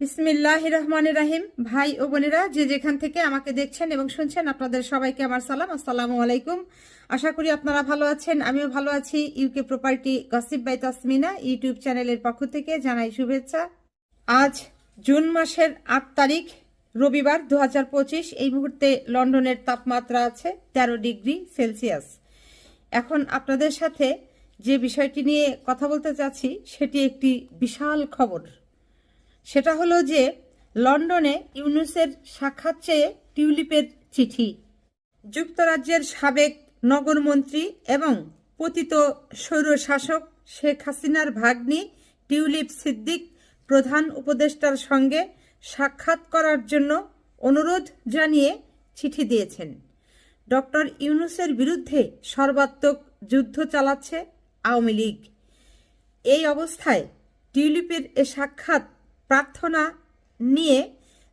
বিসমিল্লাহির রহমানির রহিম। ভাই ও বোনেরা যে যেখান থেকে আমাকে দেখছেন এবং শুনছেন, আপনাদের সবাইকে আমার সালাম, আসসালামু আলাইকুম। আশা করি আপনারা ভালো আছেন, আমিও ভালো আছি। UK property gossip by Tasmina YouTube চ্যানেলের পক্ষ থেকে জানাই শুভেচ্ছা। আজ জুন মাসের ৮ তারিখ রবিবার ২০২৫। এই মুহূর্তে লন্ডনের তাপমাত্রা আছে ১৩ ডিগ্রি সেলসিয়াস। এখন আপনাদের সাথে যে বিষয়টি নিয়ে কথা বলতে চাচ্ছি সেটি একটি বিশাল খবর। সেটা হলো যে লন্ডনে ইউনূসের সাক্ষাৎ চেয়ে টিউলিপের চিঠি। যুক্তরাজ্যের সাবেক নগরমন্ত্রী এবং পতিত স্বৈরশাসক শেখ হাসিনার ভাগ্নি টিউলিপ সিদ্দিক প্রধান উপদেষ্টার সঙ্গে সাক্ষাৎ করার জন্য অনুরোধ জানিয়ে চিঠি দিয়েছেন। ডক্টর ইউনূসের বিরুদ্ধে সর্বাত্মক যুদ্ধ চালাচ্ছে আওয়ামী লীগ। এই অবস্থায় টিউলিপের এ সাক্ষাৎ প্রার্থনা নিয়ে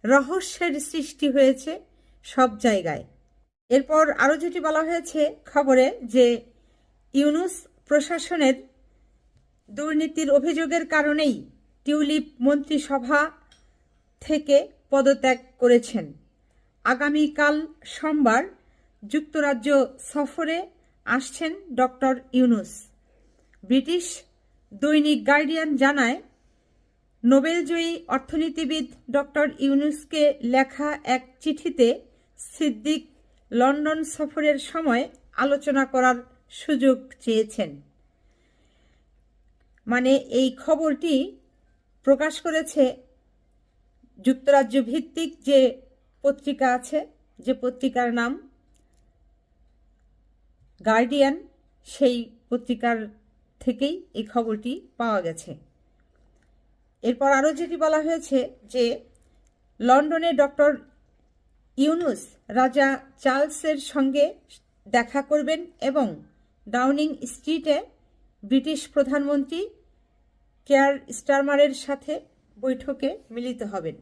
রহস্যের সৃষ্টি হয়েছে সব জায়গায়। এরপর আরও যেটি বলা হয়েছে খবরে যে ইউনূস প্রশাসনের দুর্নীতির অভিযোগের কারণেই টিউলিপ মন্ত্রিসভা থেকে পদত্যাগ করেছেন। আগামীকাল সোমবার যুক্তরাজ্য সফরে আসছেন ডক্টর ইউনূস। ব্রিটিশ দৈনিক গার্ডিয়ান জানায়, নোবেলজয়ী অর্থনীতিবিদ ডক্টর ইউনূসকে লেখা এক চিঠিতে সিদ্দিক লন্ডন সফরের সময় আলোচনা করার সুযোগ চেয়েছেন। মানে এই খবরটি প্রকাশ করেছে যুক্তরাজ্য ভিত্তিক যে পত্রিকা আছে, যে পত্রিকার নাম গার্ডিয়ান, সেই পত্রিকার থেকেই এই খবরটি পাওয়া গেছে। এরপর আরও যেটি বলা হয়েছে যে লন্ডনে ডক্টর ইউনূস রাজা চার্লসের সঙ্গে দেখা করবেন এবং ডাউনিং স্ট্রিটে ব্রিটিশ প্রধানমন্ত্রী কেয়ার স্টারমারের সাথে বৈঠকে মিলিত হবেন।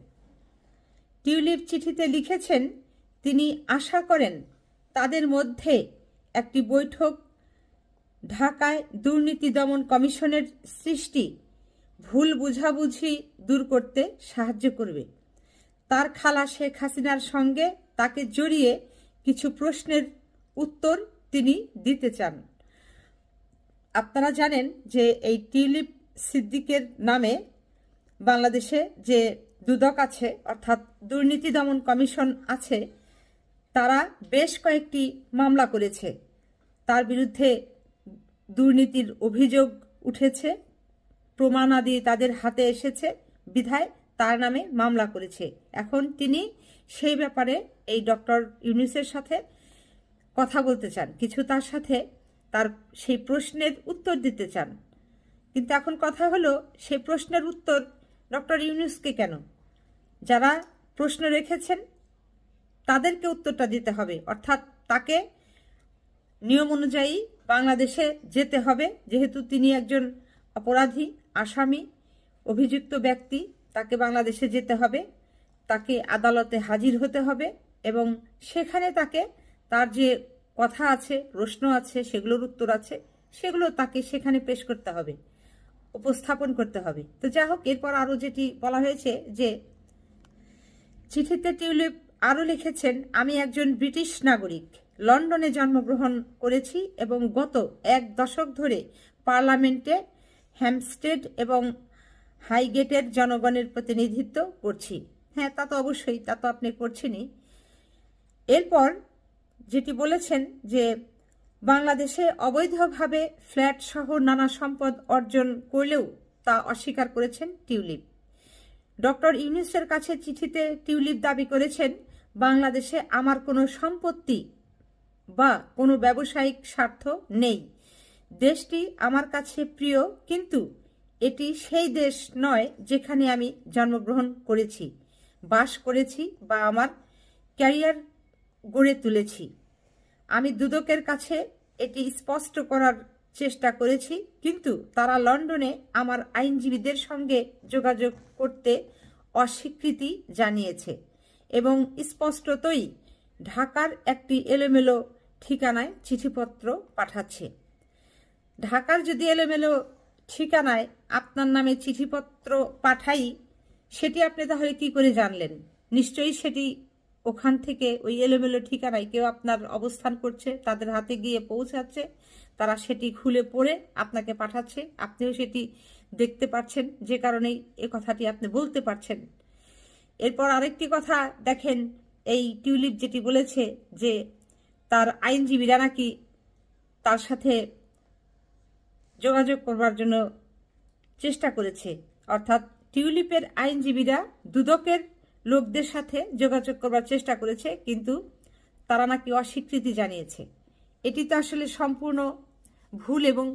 টিউলিপ চিঠিতে লিখেছেন, তিনি আশা করেন তাদের মধ্যে একটি বৈঠক ঢাকায় দুর্নীতি দমন কমিশনের সৃষ্টি ভুল বুঝাবুঝি দূর করতে সাহায্য করবে। তার খালা শেখ হাসিনার সঙ্গে তাকে জড়িয়ে কিছু প্রশ্নের উত্তর তিনি দিতে চান। আপনারা জানেন যে এই টিউলিপ সিদ্দিকের নামে বাংলাদেশে যে দুদক আছে, অর্থাৎ দুর্নীতি দমন কমিশন আছে, তারা বেশ কয়েকটি মামলা করেছে। তার বিরুদ্ধে দুর্নীতির অভিযোগ উঠেছে, প্রমাণাদি তাদের হাতে এসেছে বিধায় তার নামে মামলা করেছে। এখন তিনি সেই ব্যাপারে এই ডক্টর ইউনূসের সাথে কথা বলতে চান, কিছু তার সাথে তার সেই প্রশ্নের উত্তর দিতে চান। কিন্তু এখন কথা হলো, সেই প্রশ্নের উত্তর ডক্টর ইউনূসকে কেন? যারা প্রশ্ন রেখেছেন তাদেরকে উত্তরটা দিতে হবে, অর্থাৎ তাকে নিয়ম অনুযায়ী বাংলাদেশে যেতে হবে। যেহেতু তিনি একজন অপরাধী, আসামি, অভিযুক্ত ব্যক্তি, তাকে বাংলাদেশে যেতে হবে, তাকে আদালতে হাজির হতে হবে এবং সেখানে তাকে তার যে কথা আছে, প্রশ্ন আছে, সেগুলোর উত্তর আছে, সেগুলো তাকে সেখানে পেশ করতে হবে, উপস্থাপন করতে হবে। তো যাই হোক, এরপর আরও যেটি বলা হয়েছে যে চিঠিতে টিউলিপ আরও লিখেছেন, আমি একজন ব্রিটিশ নাগরিক, লন্ডনে জন্মগ্রহণ করেছি এবং গত ১ দশক ধরে পার্লামেন্টে হ্যাম্পস্টেড এবং হাইগেটের জনগণের প্রতিনিধিত্ব করছি। হ্যাঁ, তা তো অবশ্যই, তা তো আপনি করছেনই। এরপর যেটি বলেছেন যে বাংলাদেশে অবৈধভাবে ফ্ল্যাট সহ নানা সম্পদ অর্জন করলেও তা অস্বীকার করেছেন টিউলিপ। ডক্টর ইউনূসের কাছে চিঠিতে টিউলিপ দাবি করেছেন, বাংলাদেশে আমার কোনো সম্পত্তি বা কোনো ব্যবসায়িক স্বার্থ নেই। দেশটি আমার কাছে প্রিয়, কিন্তু এটি সেই দেশ নয় যেখানে আমি জন্মগ্রহণ করেছি, বাস করেছি বা আমার ক্যারিয়ার গড়ে তুলেছি। আমি দুদকের কাছে এটি স্পষ্ট করার চেষ্টা করেছি, কিন্তু তারা লন্ডনে আমার আইনজীবীদের সঙ্গে যোগাযোগ করতে অস্বীকৃতি জানিয়েছে এবং স্পষ্টতই ঢাকার একটি এলোমেলো ঠিকানায় চিঠিপত্র পাঠাচ্ছে। ঢাকার যদি এলোমেলো ঠিকানায় আপনার নামে চিঠিপত্র পাঠাই, সেটি আপনি তাহলে কি করে জানলেন? নিশ্চয়ই সেটি ওখান থেকে ওই এলোমেলো ঠিকানায় কেউ আপনার অবস্থান করছে, তাদের হাতে গিয়ে পৌঁছাচ্ছে, তারা সেটি খুলে পড়ে আপনাকে পাঠাচ্ছে, আপনিও সেটি দেখতে পাচ্ছেন, যে কারণেই এ কথাটি আপনি বলতে পারছেন। এরপর আরেকটি কথা দেখেন, এই টিউলিপ যেটি বলেছে যে তার আইনজীবীরা নাকি তার সাথে যোগাযোগ করবার জন্য চেষ্টা করেছে, অর্থাৎ টিউলিপের আইনজীবীরা দুদকের লোকদের সাথে যোগাযোগ করবার চেষ্টা করেছে, কিন্তু তারা নাকি অস্বীকৃতি জানিয়েছে। এটি তো আসলে সম্পূর্ণ ভুল এবং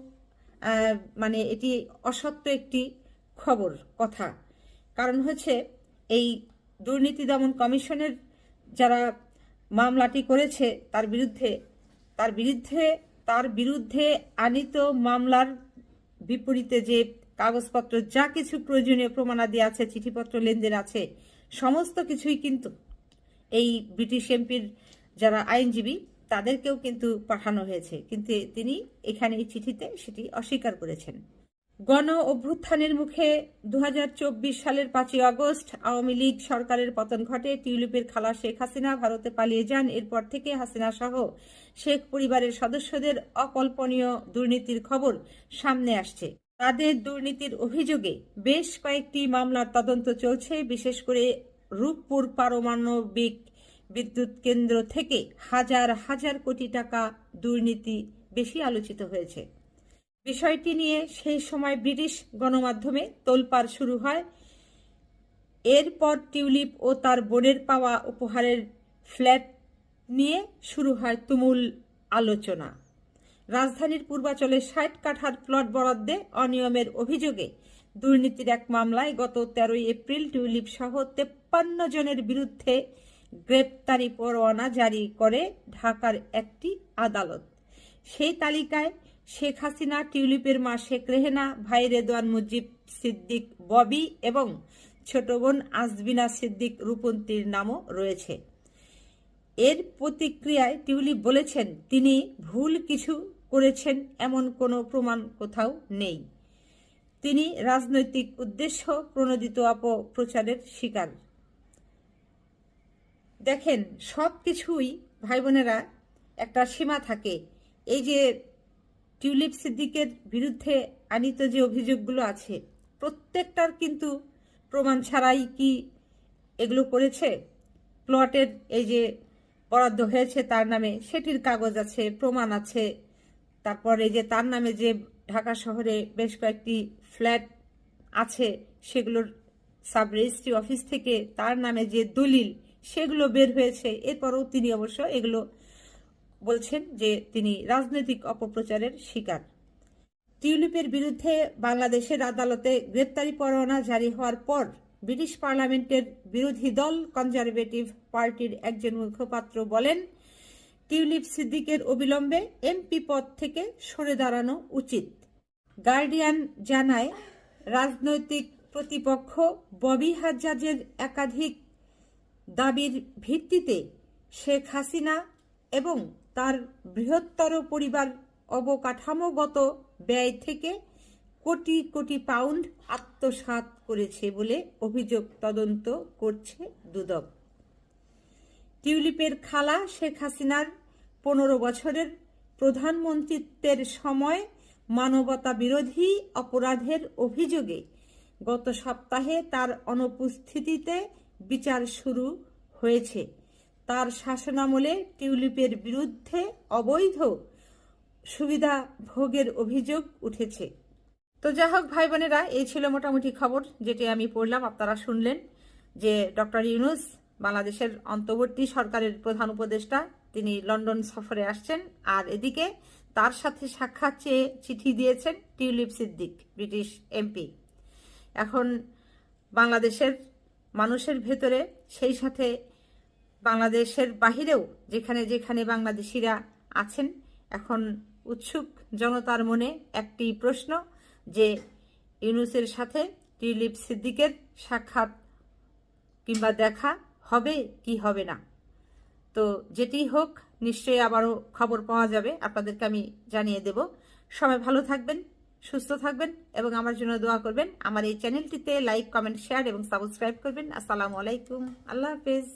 মানে এটি অসত্য একটি খবর কথা। কারণ হচ্ছে এই দুর্নীতি দমন কমিশনের যারা মামলাটি করেছে তার বিরুদ্ধে আনীত মামলার বিপরীতে যে কাগজপত্র যা কিছু প্রয়োজনীয় প্রমাণাদি আছে, চিঠিপত্র লেনদেন আছে, সমস্ত কিছুই কিন্তু এই ব্রিটিশ এমপির যারা আইনজীবী তাদেরকেও কিন্তু পাঠানো হয়েছে, কিন্তু তিনি এখানে এই চিঠিতে সেটি অস্বীকার করেছেন। গণ অভ্যুত্থানের মুখে 2024 সালের 5ই আগস্ট আওয়ামী লীগ সরকারের পতন ঘটে। টিউলিপের খালা শেখ হাসিনা ভারতে পালিয়ে যান। এরপর থেকে হাসিনা সহ শেখ পরিবারের সদস্যদের অকল্পনীয় দুর্নীতির খবর সামনে আসছে। তাদের দুর্নীতির অভিযোগে বেশ কয়েকটি মামলার তদন্ত চলছে। বিশেষ করে রূপপুর পারমাণবিক বিদ্যুৎ কেন্দ্র থেকে হাজার হাজার কোটি টাকা দুর্নীতি বেশি আলোচিত হয়েছে। বিষয়টি নিয়ে সেই সময় ব্রিটিশ গণমাধ্যমে তোলপাড় শুরু হয়। এরপর টিউলিপ ও তার বোনের পাওয়া উপহারের ফ্ল্যাট নিয়ে শুরু হয় তুমুল আলোচনা। রাজধানীর পূর্বাঞ্চলে 60 কাঠার প্লট বরাদ্দে অনিয়মের অভিযোগে দুর্নীতির এক মামলায় গত 13 এপ্রিল টিউলিপ সহ 53 জনের বিরুদ্ধে গ্রেপ্তারি পরোয়ানা জারি করে ঢাকার একটি আদালত। সেই তালিকায় শেখ হাসিনা, টিউলিপের মা শেখ রেহেনা, ভাই রেদওয়ান মুজিব সিদ্দিক ববি এবং ছোট বোন আজবিনা সিদ্দিক রূপন্তীর নামও রয়েছে। এর প্রতিক্রিয়ায় টিউলিপ বলেছেন, তিনি ভুল কিছু করেছেন এমন কোনো প্রমাণ কোথাও নেই। তিনি রাজনৈতিক উদ্দেশ্য প্রণোদিত অপপ্রচারের শিকার। দেখেন, সব কিছুই ভাই বোনেরা একটা সীমা থাকে। এই যে টিউলিপ সিদ্দিকের বিরুদ্ধে আনীত যে অভিযোগগুলো আছে, প্রত্যেকটার কিন্তু প্রমাণ ছাড়াই কি এগুলো করেছে। প্লটের এই যে বরাদ্দ হয়েছে তার নামে, সেটির কাগজ আছে, প্রমাণ আছে। তারপরে যে তার নামে যে ঢাকা শহরে বেশ কয়েকটি ফ্ল্যাট আছে, সেগুলোর সাব রেজিস্ট্রি অফিস থেকে তার নামে যে দলিল, সেগুলো বের হয়েছে। এরপরও তিনি অবশ্য এগুলো বলছেন যে তিনি রাজনৈতিক অপপ্রচারের শিকার। টিউলিপের বিরুদ্ধে বাংলাদেশের আদালতে গ্রেপ্তারি পরোয়ানা জারি হওয়ার পর ব্রিটিশ পার্লামেন্টের বিরোধী দল কনজারভেটিভ পার্টির একজন মুখপাত্র বলেন, টিউলিপ সিদ্দিকের অবিলম্বে এমপি পদ থেকে সরে দাঁড়ানো উচিত। গার্ডিয়ান জানায়, রাজনৈতিক প্রতিপক্ষ ববি হাজ্জাজের একাধিক দাবির ভিত্তিতে শেখ হাসিনা এবং তার বৃহত্তর পরিবার অবকাঠামোগত ব্যয় থেকে কোটি কোটি পাউন্ড আত্মসাৎ করেছে বলে অভিযোগ তদন্ত করছে দুদক। টিউলিপের খালা শেখ হাসিনার 15 বছরের প্রধানমন্ত্রীত্বের সময় মানবতা বিরোধী অপরাধের অভিযোগে গত সপ্তাহে তার অনুপস্থিতিতে বিচার শুরু হয়েছে। তার শাসনামলে টিউলিপের বিরুদ্ধে অবৈধ সুবিধা ভোগের অভিযোগ উঠেছে। তো যাই হোক ভাই বোনেরা, এই ছিল মোটামুটি খবর যেটি আমি পড়লাম, আপনারা শুনলেন যে ডক্টর ইউনূস বাংলাদেশের অন্তর্বর্তী সরকারের প্রধান উপদেষ্টা, তিনি লন্ডন সফরে আসছেন। আর এদিকে তার সাথে সাক্ষাৎ চেয়ে চিঠি দিয়েছেন টিউলিপ সিদ্দিক, ব্রিটিশ এমপি। এখন বাংলাদেশের মানুষের ভেতরে, সেই সাথে বাংলাদেশের বাহিরেও যেখানে যেখানে বাংলাদেশিরা আছেন, এখন উৎসুক জনতার মনে একটি প্রশ্ন যে ইউনূসের সাথে টিউলিপ সিদ্দিকের সাক্ষাৎ কিংবা দেখা হবে কি হবে না। তো যেটি হোক, নিশ্চয়ই আবারও খবর পাওয়া যাবে, আপনাদেরকে আমি জানিয়ে দেব। সবাই ভালো থাকবেন, সুস্থ থাকবেন এবং আমার জন্য দোয়া করবেন। আমার এই চ্যানেলটিতে লাইক, কমেন্ট, শেয়ার এবং সাবস্ক্রাইব করবেন। আসসালামু আলাইকুম, আল্লাহ হাফেজ।